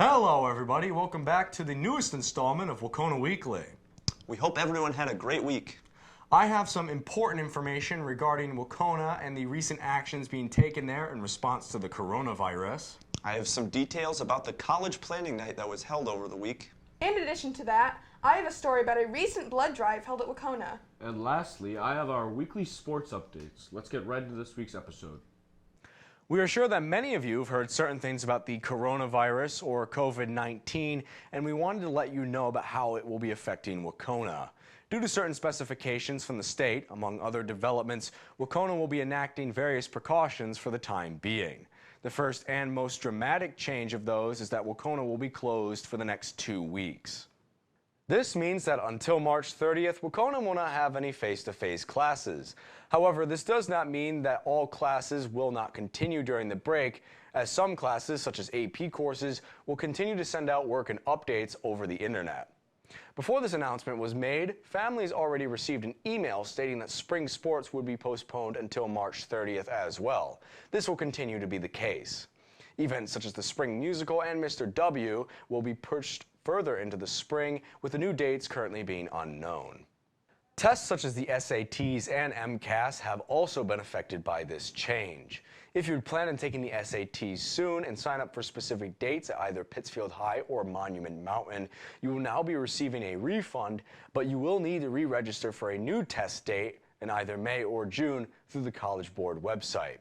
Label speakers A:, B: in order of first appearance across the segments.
A: Hello everybody, welcome back to the newest installment of Wahconah Weekly.
B: We hope everyone had a great week.
A: I have some important information regarding Wahconah and the recent actions being taken there in response to the coronavirus.
B: I have some details about the college planning night that was held over the week.
C: In addition to that, I have a story about a recent blood drive held at Wahconah.
D: And lastly, I have our weekly sports updates. Let's get right into this week's episode.
A: We are sure that many of you have heard certain things about the coronavirus or COVID-19, and we wanted to let you know about how it will be affecting Wahconah. Due to certain specifications from the state, among other developments, Wahconah will be enacting various precautions for the time being. The first and most dramatic change of those is that Wahconah will be closed for the next 2 weeks. This means that until March 30th, Wahconah will not have any face-to-face classes. However, this does not mean that all classes will not continue during the break, as some classes, such as AP courses, will continue to send out work and updates over the internet. Before this announcement was made, families already received an email stating that spring sports would be postponed until March 30th as well. This will continue to be the case. Events such as the spring musical and Mr. W will be pushed further into the spring, with the new dates currently being unknown. Tests such as the SATs and MCAS have also been affected by this change. If you plan on taking the SATs soon and sign up for specific dates at either Pittsfield High or Monument Mountain, you will now be receiving a refund, but you will need to re-register for a new test date in either May or June through the College Board website.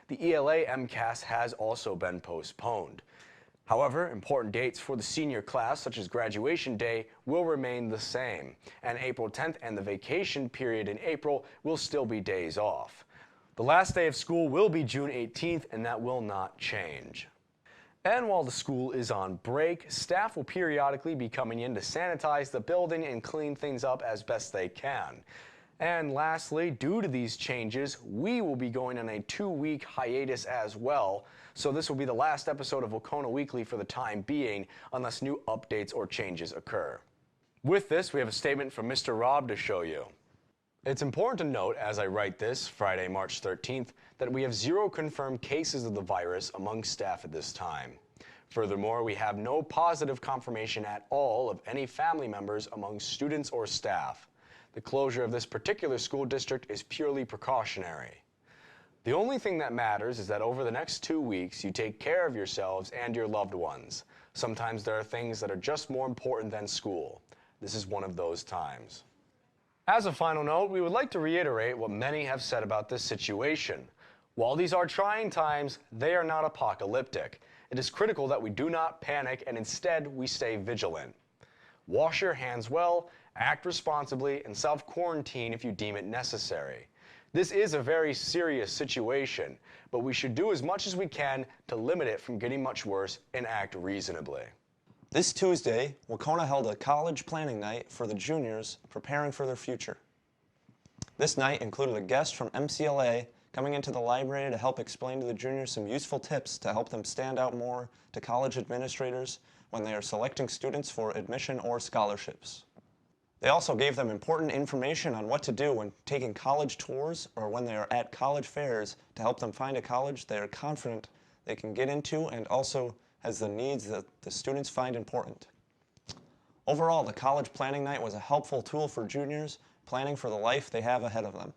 A: The ELA MCAS has also been postponed. However, important dates for the senior class, such as graduation day, will remain the same, and April 10th and the vacation period in April will still be days off. The last day of school will be June 18th, and that will not change. And while the school is on break, staff will periodically be coming in to sanitize the building and clean things up as best they can. And lastly, due to these changes, we will be going on a 2-week hiatus as well, so this will be the last episode of Wahconah Weekly for the time being, unless new updates or changes occur. With this, we have a statement from Mr. Robb to show you. It's important to note, as I write this, Friday, March 13th, that we have 0 confirmed cases of the virus among staff at this time. Furthermore, we have no positive confirmation at all of any family members among students or staff. The closure of this particular school district is purely precautionary. The only thing that matters is that over the next 2 weeks, you take care of yourselves and your loved ones. Sometimes there are things that are just more important than school. This is one of those times. As a final note, we would like to reiterate what many have said about this situation. While these are trying times, they are not apocalyptic. It is critical that we do not panic and instead we stay vigilant. Wash your hands well, act responsibly, and self-quarantine if you deem it necessary. This is a very serious situation, but we should do as much as we can to limit it from getting much worse and act reasonably.
B: This Tuesday, Wahconah held a college planning night for the juniors preparing for their future. This night included a guest from MCLA coming into the library to help explain to the juniors some useful tips to help them stand out more to college administrators when they are selecting students for admission or scholarships. They also gave them important information on what to do when taking college tours or when they are at college fairs to help them find a college they are confident they can get into and also has the needs that the students find important. Overall, the college planning night was a helpful tool for juniors planning for the life they have ahead of them.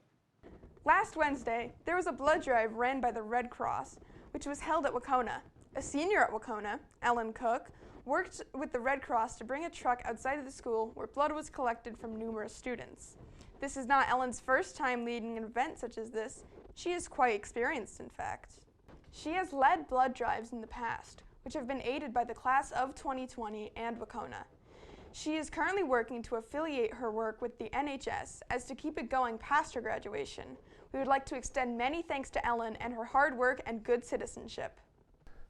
C: Last Wednesday, there was a blood drive ran by the Red Cross, which was held at Wahconah. A senior at Wahconah, Ellen Cook, worked with the Red Cross to bring a truck outside of the school where blood was collected from numerous students. This is not Ellen's first time leading an event such as this. She is quite experienced, in fact. She has led blood drives in the past, which have been aided by the class of 2020 and Wahconah. She is currently working to affiliate her work with the NHS as to keep it going past her graduation. We would like to extend many thanks to Ellen and her hard work and good citizenship.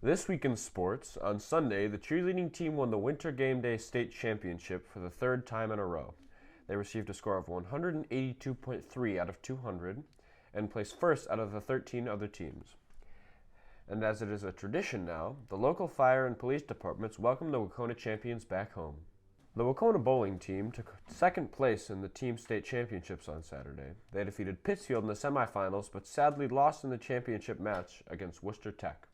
D: This week in sports, on Sunday, the cheerleading team won the Winter Game Day State Championship for the 3rd time in a row. They received a score of 182.3 out of 200 and placed first out of the 13 other teams. And as it is a tradition now, the local fire and police departments welcome the Wahconah champions back home. The Wahconah bowling team took 2nd place in the team state championships on Saturday. They defeated Pittsfield in the semifinals, but sadly lost in the championship match against Worcester Tech.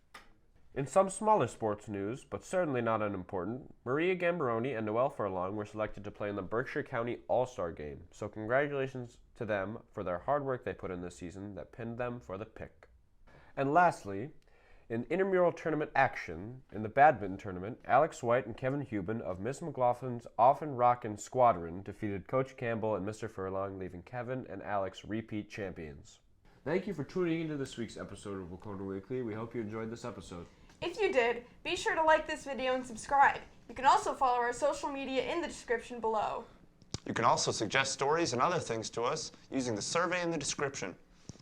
D: In some smaller sports news, but certainly not unimportant, Maria Gambaroni and Noelle Furlong were selected to play in the Berkshire County All-Star Game, so congratulations to them for their hard work they put in this season that pinned them for the pick. And lastly, in intramural tournament action, in the badminton tournament, Alex White and Kevin Hubin of Miss McLaughlin's Often Rockin' Squadron defeated Coach Campbell and Mr. Furlong, leaving Kevin and Alex repeat champions. Thank you for tuning into this week's episode of Wahconah Weekly. We hope you enjoyed this episode.
C: If you did, be sure to like this video and subscribe. You can also follow our social media in the description below.
B: You can also suggest stories and other things to us using the survey in the description.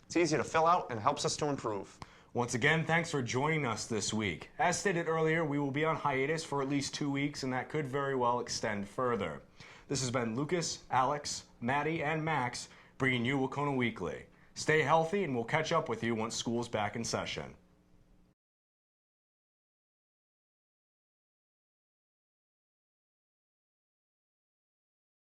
B: It's easy to fill out and helps us to improve.
A: Once again, thanks for joining us this week. As stated earlier, we will be on hiatus for at least 2 weeks, and that could very well extend further. This has been Lucas, Alex, Maddie, and Max bringing you Wahconah Weekly. Stay healthy, and we'll catch up with you once school's back in session.